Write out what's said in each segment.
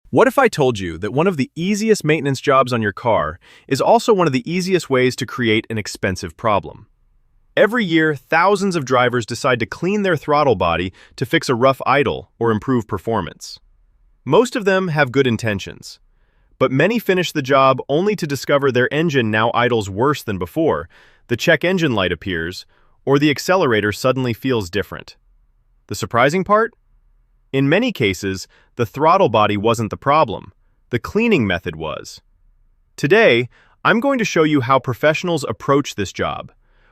What if I told you that one of the easiest maintenance jobs on your car is also one of the easiest ways to create an expensive problem? Every year, thousands of drivers decide to clean their throttle body to fix a rough idle or improve performance. Most of them have good intentions, but many finish the job only to discover their engine now idles worse than before, the check engine light appears, or the accelerator suddenly feels different. The surprising part? In many cases, the throttle body wasn't the problem. The cleaning method was. Today, I'm going to show you how professionals approach this job,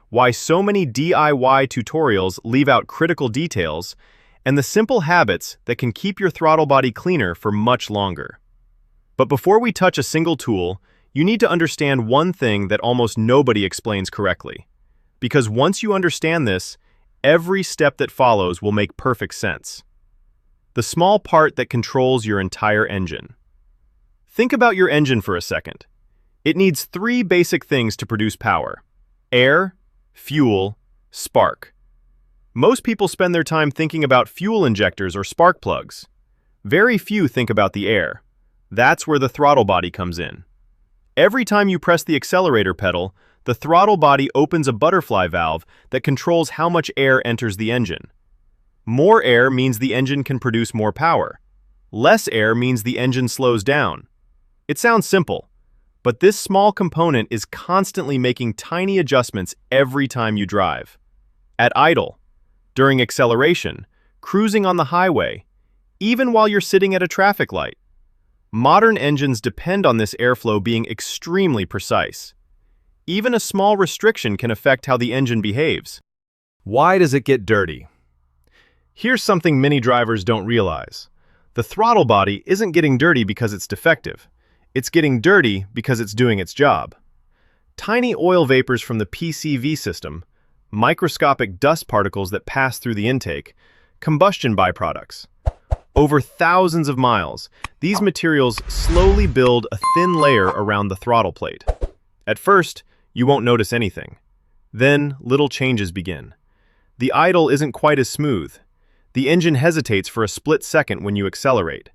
why so many DIY tutorials leave out critical details, and the simple habits that can keep your throttle body cleaner for much longer. But before we touch a single tool, you need to understand one thing that almost nobody explains correctly. Because once you understand this, every step that follows will make perfect sense. The small part that controls your entire engine. Think about your engine for a second. It needs three basic things to produce power: air, fuel, spark. Most people spend their time thinking about fuel injectors or spark plugs. Very few think about the air. That's where the throttle body comes in. Every time you press the accelerator pedal, the throttle body opens a butterfly valve that controls how much air enters the engine. More air means the engine can produce more power. Less air means the engine slows down. It sounds simple, but this small component is constantly making tiny adjustments every time you drive. At idle, during acceleration, cruising on the highway, even while you're sitting at a traffic light. Modern engines depend on this airflow being extremely precise. Even a small restriction can affect how the engine behaves. Why does it get dirty? Here's something many drivers don't realize. The throttle body isn't getting dirty because it's defective. It's getting dirty because it's doing its job. Tiny oil vapors from the PCV system, microscopic dust particles that pass through the intake, combustion byproducts. Over thousands of miles, these materials slowly build a thin layer around the throttle plate. At first, you won't notice anything. Then, little changes begin. The idle isn't quite as smooth. The engine hesitates for a split second when you accelerate.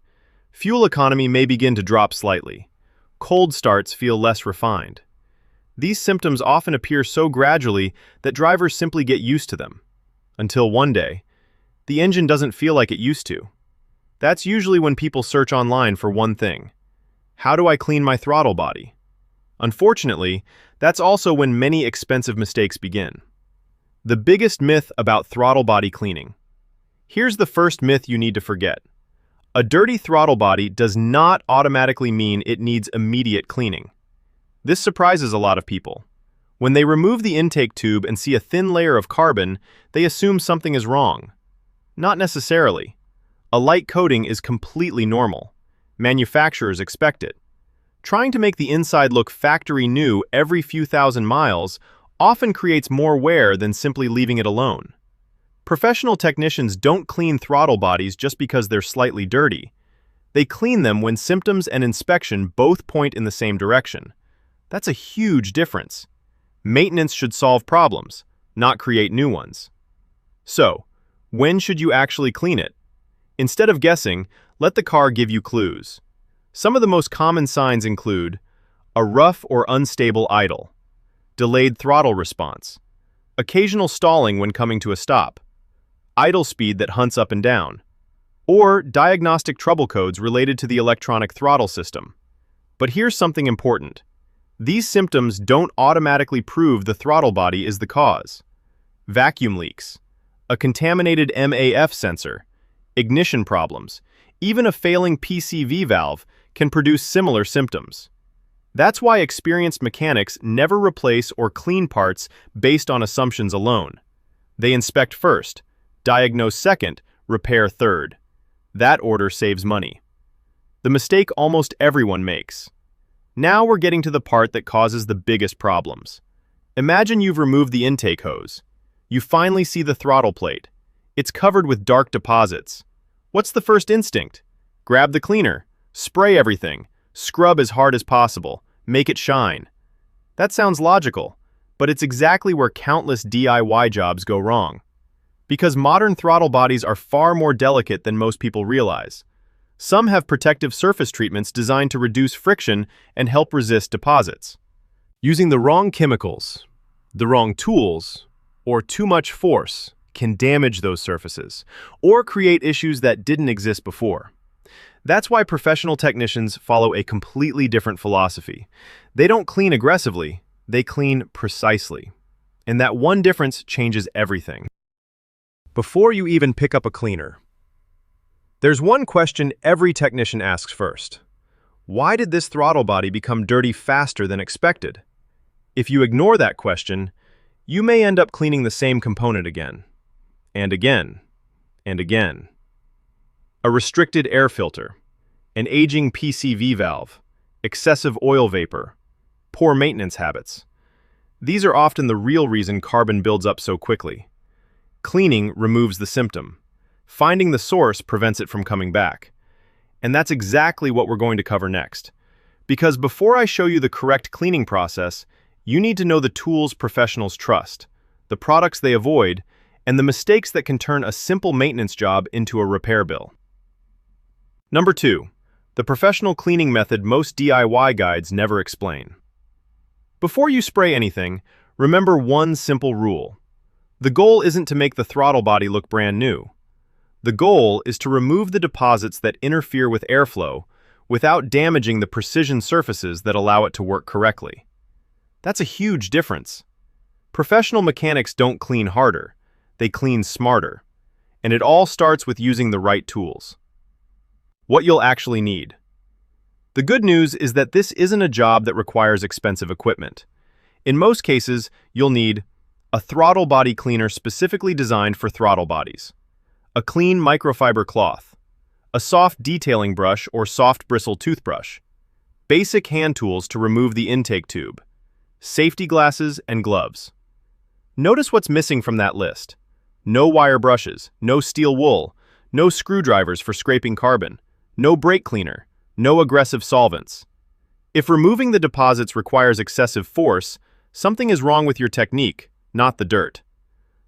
Fuel economy may begin to drop slightly. Cold starts feel less refined. These symptoms often appear so gradually that drivers simply get used to them. Until one day, the engine doesn't feel like it used to. That's usually when people search online for one thing: how do I clean my throttle body? Unfortunately, that's also when many expensive mistakes begin. The biggest myth about throttle body cleaning. Here's the first myth you need to forget. A dirty throttle body does not automatically mean it needs immediate cleaning. This surprises a lot of people. When they remove the intake tube and see a thin layer of carbon, they assume something is wrong. Not necessarily. A light coating is completely normal. Manufacturers expect it. Trying to make the inside look factory new every few thousand miles often creates more wear than simply leaving it alone. Professional technicians don't clean throttle bodies just because they're slightly dirty. They clean them when symptoms and inspection both point in the same direction. That's a huge difference. Maintenance should solve problems, not create new ones. So, when should you actually clean it? Instead of guessing, let the car give you clues. Some of the most common signs include a rough or unstable idle, delayed throttle response, occasional stalling when coming to a stop, idle speed that hunts up and down, or diagnostic trouble codes related to the electronic throttle system. But here's something important. These symptoms don't automatically prove the throttle body is the cause. Vacuum leaks, a contaminated MAF sensor, ignition problems, even a failing PCV valve can produce similar symptoms. That's why experienced mechanics never replace or clean parts based on assumptions alone. They inspect first, diagnose second, repair third. That order saves money. The mistake almost everyone makes. Now we're getting to the part that causes the biggest problems. Imagine you've removed the intake hose. You finally see the throttle plate. It's covered with dark deposits. What's the first instinct? Grab the cleaner, spray everything, scrub as hard as possible, make it shine. That sounds logical, but it's exactly where countless DIY jobs go wrong. Because modern throttle bodies are far more delicate than most people realize. Some have protective surface treatments designed to reduce friction and help resist deposits. Using the wrong chemicals, the wrong tools, or too much force can damage those surfaces or create issues that didn't exist before. That's why professional technicians follow a completely different philosophy. They don't clean aggressively, they clean precisely. And that one difference changes everything. Before you even pick up a cleaner, there's one question every technician asks first. Why did this throttle body become dirty faster than expected? If you ignore that question, you may end up cleaning the same component again, and again, and again. A restricted air filter, an aging PCV valve, excessive oil vapor, poor maintenance habits. These are often the real reason carbon builds up so quickly. Cleaning removes the symptom. Finding the source prevents it from coming back. And that's exactly what we're going to cover next. Because before I show you the correct cleaning process, you need to know the tools professionals trust, the products they avoid, and the mistakes that can turn a simple maintenance job into a repair bill. Number 2. The professional cleaning method most DIY guides never explain. Before you spray anything, remember one simple rule. The goal isn't to make the throttle body look brand new. The goal is to remove the deposits that interfere with airflow without damaging the precision surfaces that allow it to work correctly. That's a huge difference. Professional mechanics don't clean harder, they clean smarter. And it all starts with using the right tools. What you'll actually need. The good news is that this isn't a job that requires expensive equipment. In most cases, you'll need a throttle body cleaner specifically designed for throttle bodies, a clean microfiber cloth, a soft detailing brush or soft bristle toothbrush, basic hand tools to remove the intake tube, safety glasses and gloves. Notice what's missing from that list. No wire brushes, no steel wool, no screwdrivers for scraping carbon, no brake cleaner, no aggressive solvents. If removing the deposits requires excessive force, something is wrong with your technique, not the dirt.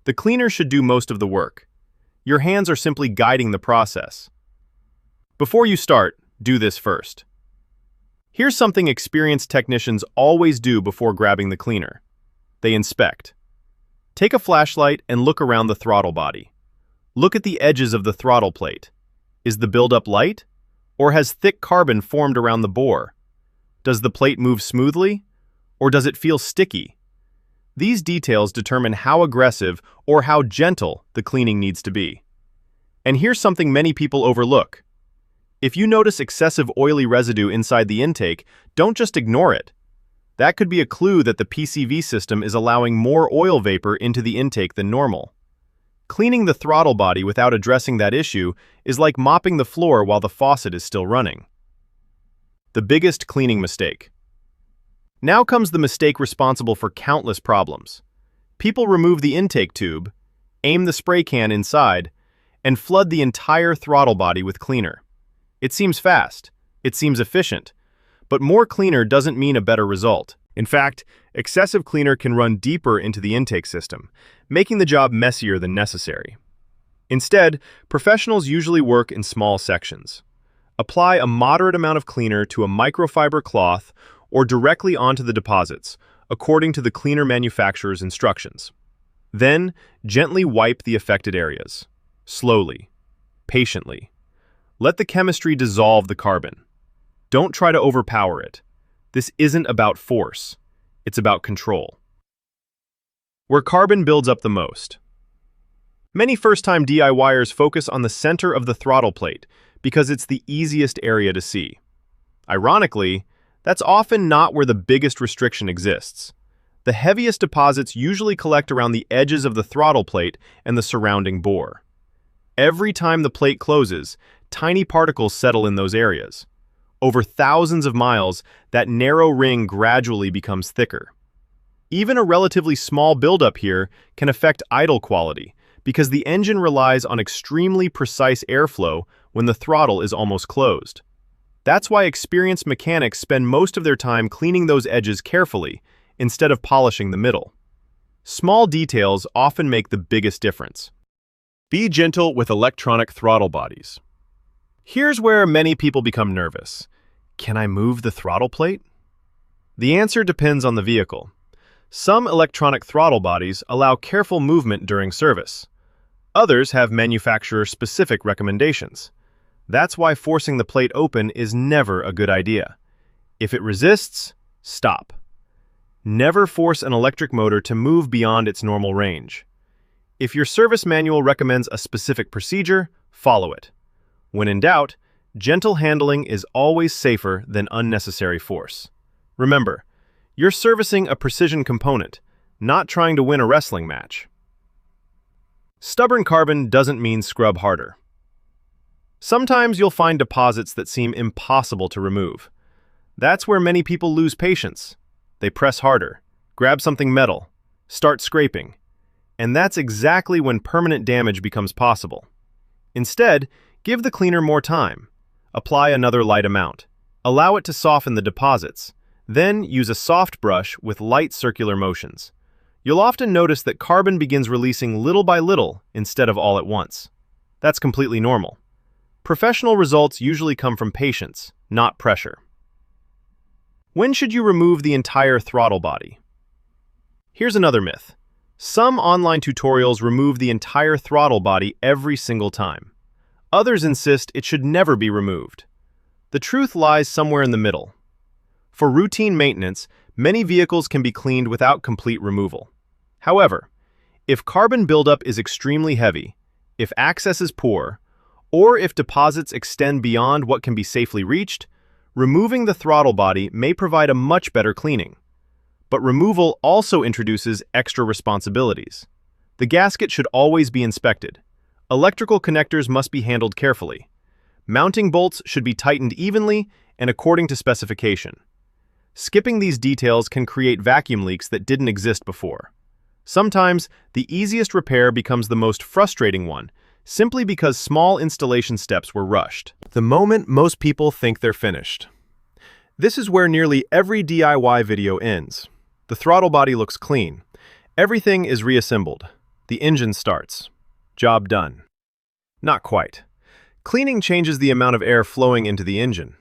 The cleaner should do most of the work. Your hands are simply guiding the process. Before you start, do this first. Here's something experienced technicians always do before grabbing the cleaner. They inspect. Take a flashlight and look around the throttle body. Look at the edges of the throttle plate. Is the buildup light? Or has thick carbon formed around the bore? Does the plate move smoothly? Or does it feel sticky? These details determine how aggressive or how gentle the cleaning needs to be. And here's something many people overlook. If you notice excessive oily residue inside the intake, don't just ignore it. That could be a clue that the PCV system is allowing more oil vapor into the intake than normal. Cleaning the throttle body without addressing that issue is like mopping the floor while the faucet is still running. The biggest cleaning mistake. Now comes the mistake responsible for countless problems. People remove the intake tube, aim the spray can inside, and flood the entire throttle body with cleaner. It seems fast, it seems efficient, but more cleaner doesn't mean a better result. In fact, excessive cleaner can run deeper into the intake system, making the job messier than necessary. Instead, professionals usually work in small sections. Apply a moderate amount of cleaner to a microfiber cloth or directly onto the deposits, according to the cleaner manufacturer's instructions. Then, gently wipe the affected areas. Slowly. Patiently. Let the chemistry dissolve the carbon. Don't try to overpower it. This isn't about force. It's about control. Where carbon builds up the most. Many first-time DIYers focus on the center of the throttle plate because it's the easiest area to see. Ironically, that's often not where the biggest restriction exists. The heaviest deposits usually collect around the edges of the throttle plate and the surrounding bore. Every time the plate closes, tiny particles settle in those areas. Over thousands of miles, that narrow ring gradually becomes thicker. Even a relatively small buildup here can affect idle quality because the engine relies on extremely precise airflow when the throttle is almost closed. That's why experienced mechanics spend most of their time cleaning those edges carefully instead of polishing the middle. Small details often make the biggest difference. Be gentle with electronic throttle bodies. Here's where many people become nervous. Can I move the throttle plate? The answer depends on the vehicle. Some electronic throttle bodies allow careful movement during service. Others have manufacturer-specific recommendations. That's why forcing the plate open is never a good idea. If it resists, stop. Never force an electric motor to move beyond its normal range. If your service manual recommends a specific procedure, follow it. When in doubt, gentle handling is always safer than unnecessary force. Remember, you're servicing a precision component, not trying to win a wrestling match. Stubborn carbon doesn't mean scrub harder. Sometimes you'll find deposits that seem impossible to remove. That's where many people lose patience. They press harder, grab something metal, start scraping, and that's exactly when permanent damage becomes possible. Instead, give the cleaner more time. Apply another light amount. Allow it to soften the deposits. Then use a soft brush with light circular motions. You'll often notice that carbon begins releasing little by little instead of all at once. That's completely normal. Professional results usually come from patience, not pressure. When should you remove the entire throttle body? Here's another myth. Some online tutorials remove the entire throttle body every single time. Others insist it should never be removed. The truth lies somewhere in the middle. For routine maintenance, many vehicles can be cleaned without complete removal. However, if carbon buildup is extremely heavy, if access is poor, or if deposits extend beyond what can be safely reached, removing the throttle body may provide a much better cleaning. But removal also introduces extra responsibilities. The gasket should always be inspected. Electrical connectors must be handled carefully. Mounting bolts should be tightened evenly and according to specification. Skipping these details can create vacuum leaks that didn't exist before. Sometimes, the easiest repair becomes the most frustrating one, simply because small installation steps were rushed. The moment most people think they're finished. This is where nearly every DIY video ends. The throttle body looks clean. Everything is reassembled. The engine starts. Job done. Not quite. Cleaning changes the amount of air flowing into the engine.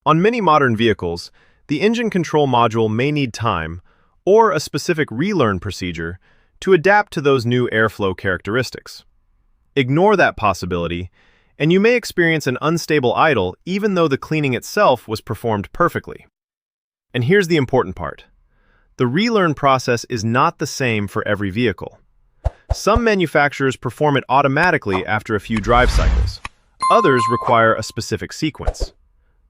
On many modern vehicles, the engine control module may need time, or a specific relearn procedure, to adapt to those new airflow characteristics. Ignore that possibility, and you may experience an unstable idle even though the cleaning itself was performed perfectly. And here's the important part. The relearn process is not the same for every vehicle. Some manufacturers perform it automatically after a few drive cycles. Others require a specific sequence.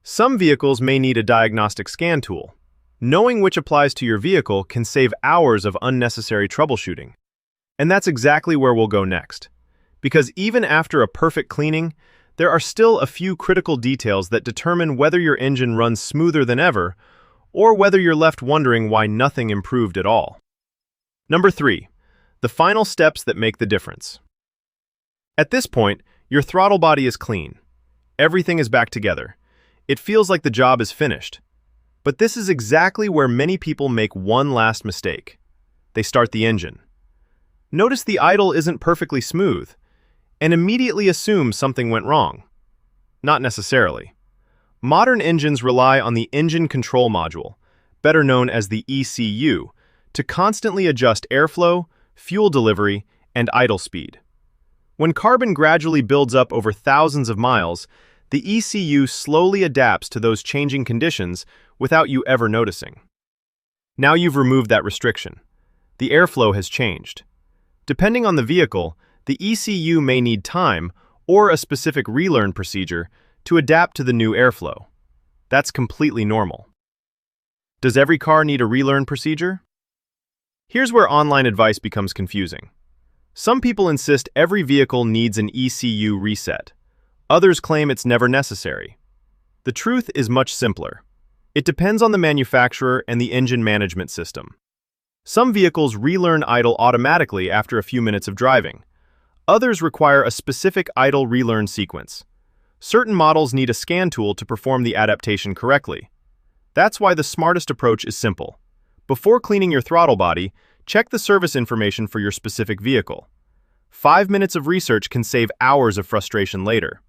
Some vehicles may need a diagnostic scan tool. Knowing which applies to your vehicle can save hours of unnecessary troubleshooting. And that's exactly where we'll go next. Because even after a perfect cleaning, there are still a few critical details that determine whether your engine runs smoother than ever, or whether you're left wondering why nothing improved at all. Number 3. The final steps that make the difference. At this point, your throttle body is clean. Everything is back together. It feels like the job is finished. But this is exactly where many people make one last mistake. They start the engine. Notice the idle isn't perfectly smooth, and immediately assume something went wrong. Not necessarily. Modern engines rely on the engine control module, better known as the ECU, to constantly adjust airflow, fuel delivery, and idle speed. When carbon gradually builds up over thousands of miles, the ECU slowly adapts to those changing conditions without you ever noticing. Now you've removed that restriction. The airflow has changed. Depending on the vehicle, the ECU may need time or a specific relearn procedure to adapt to the new airflow. That's completely normal. Does every car need a relearn procedure? Here's where online advice becomes confusing. Some people insist every vehicle needs an ECU reset. Others claim it's never necessary. The truth is much simpler. It depends on the manufacturer and the engine management system. Some vehicles relearn idle automatically after a few minutes of driving. Others require a specific idle relearn sequence. Certain models need a scan tool to perform the adaptation correctly. That's why the smartest approach is simple. Before cleaning your throttle body, check the service information for your specific vehicle. 5 minutes of research can save hours of frustration later.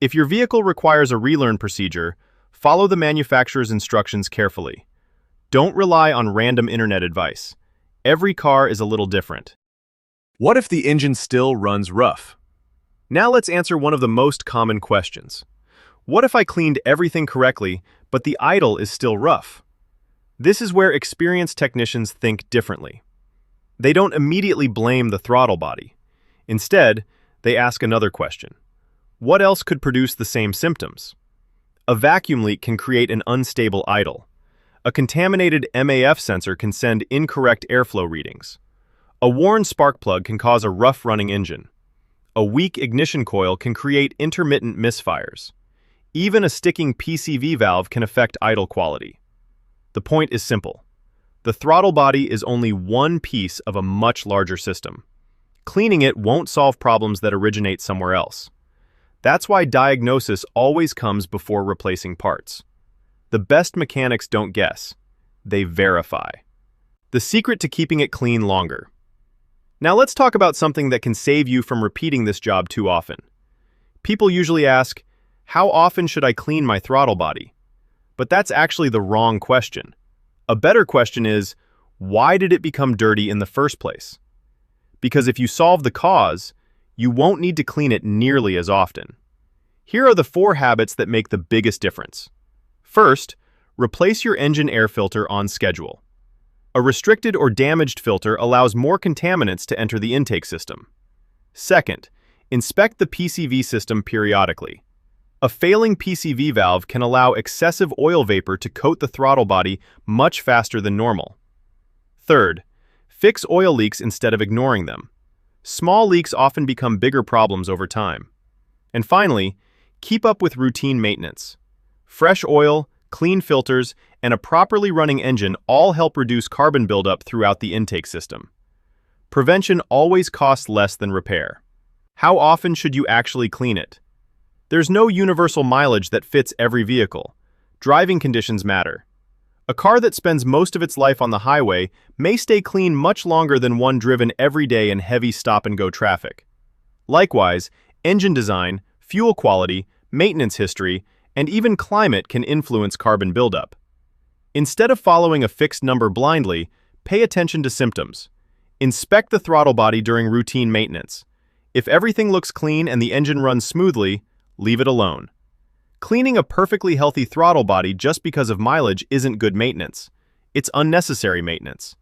If your vehicle requires a relearn procedure, follow the manufacturer's instructions carefully. Don't rely on random internet advice. Every car is a little different. What if the engine still runs rough? Now let's answer one of the most common questions. What if I cleaned everything correctly, but the idle is still rough? This is where experienced technicians think differently. They don't immediately blame the throttle body. Instead, they ask another question. What else could produce the same symptoms? A vacuum leak can create an unstable idle. A contaminated MAF sensor can send incorrect airflow readings. A worn spark plug can cause a rough-running engine. A weak ignition coil can create intermittent misfires. Even a sticking PCV valve can affect idle quality. The point is simple. The throttle body is only one piece of a much larger system. Cleaning it won't solve problems that originate somewhere else. That's why diagnosis always comes before replacing parts. The best mechanics don't guess. They verify. The secret to keeping it clean longer. Now let's talk about something that can save you from repeating this job too often. People usually ask, how often should I clean my throttle body? But that's actually the wrong question. A better question is, why did it become dirty in the first place? Because if you solve the cause, you won't need to clean it nearly as often. Here are the 4 habits that make the biggest difference. First, replace your engine air filter on schedule. A restricted or damaged filter allows more contaminants to enter the intake system. Second, inspect the PCV system periodically. A failing PCV valve can allow excessive oil vapor to coat the throttle body much faster than normal. Third, fix oil leaks instead of ignoring them. Small leaks often become bigger problems over time. And finally, keep up with routine maintenance. Fresh oil, clean filters, and a properly running engine all help reduce carbon buildup throughout the intake system. Prevention always costs less than repair. How often should you actually clean it? There's no universal mileage that fits every vehicle. Driving conditions matter. A car that spends most of its life on the highway may stay clean much longer than one driven every day in heavy stop-and-go traffic. Likewise, engine design, fuel quality, maintenance history, and even climate can influence carbon buildup. Instead of following a fixed number blindly, pay attention to symptoms. Inspect the throttle body during routine maintenance. If everything looks clean and the engine runs smoothly, leave it alone. Cleaning a perfectly healthy throttle body just because of mileage isn't good maintenance. It's unnecessary maintenance.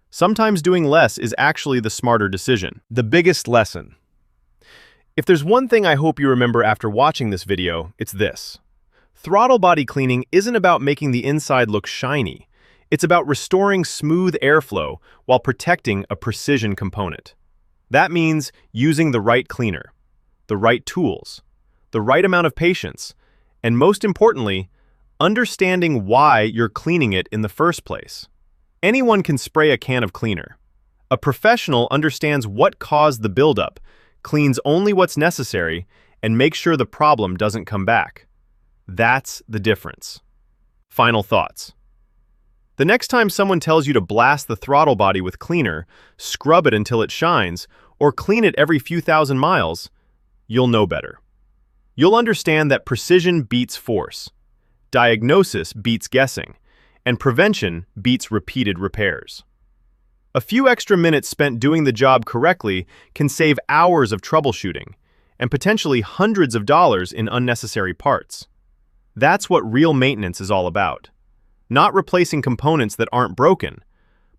Sometimes doing less is actually the smarter decision. The biggest lesson. If there's one thing I hope you remember after watching this video, it's this. Throttle body cleaning isn't about making the inside look shiny. It's about restoring smooth airflow while protecting a precision component. That means using the right cleaner, the right tools, the right amount of patience, and most importantly, understanding why you're cleaning it in the first place. Anyone can spray a can of cleaner. A professional understands what caused the buildup, cleans only what's necessary, and makes sure the problem doesn't come back. That's the difference. Final thoughts. The next time someone tells you to blast the throttle body with cleaner, scrub it until it shines, or clean it every few thousand miles, you'll know better. You'll understand that precision beats force, diagnosis beats guessing, and prevention beats repeated repairs. A few extra minutes spent doing the job correctly can save hours of troubleshooting, and potentially hundreds of dollars in unnecessary parts. That's what real maintenance is all about. Not replacing components that aren't broken,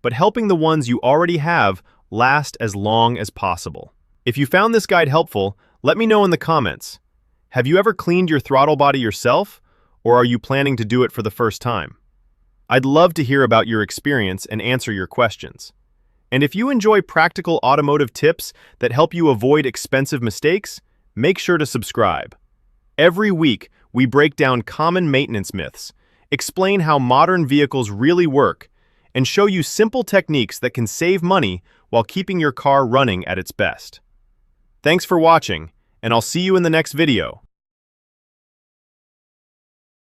but helping the ones you already have last as long as possible. If you found this guide helpful, let me know in the comments. Have you ever cleaned your throttle body yourself, or are you planning to do it for the first time? I'd love to hear about your experience and answer your questions. And if you enjoy practical automotive tips that help you avoid expensive mistakes, make sure to subscribe. Every week, we break down common maintenance myths, explain how modern vehicles really work, and show you simple techniques that can save money while keeping your car running at its best. Thanks for watching, and I'll see you in the next video.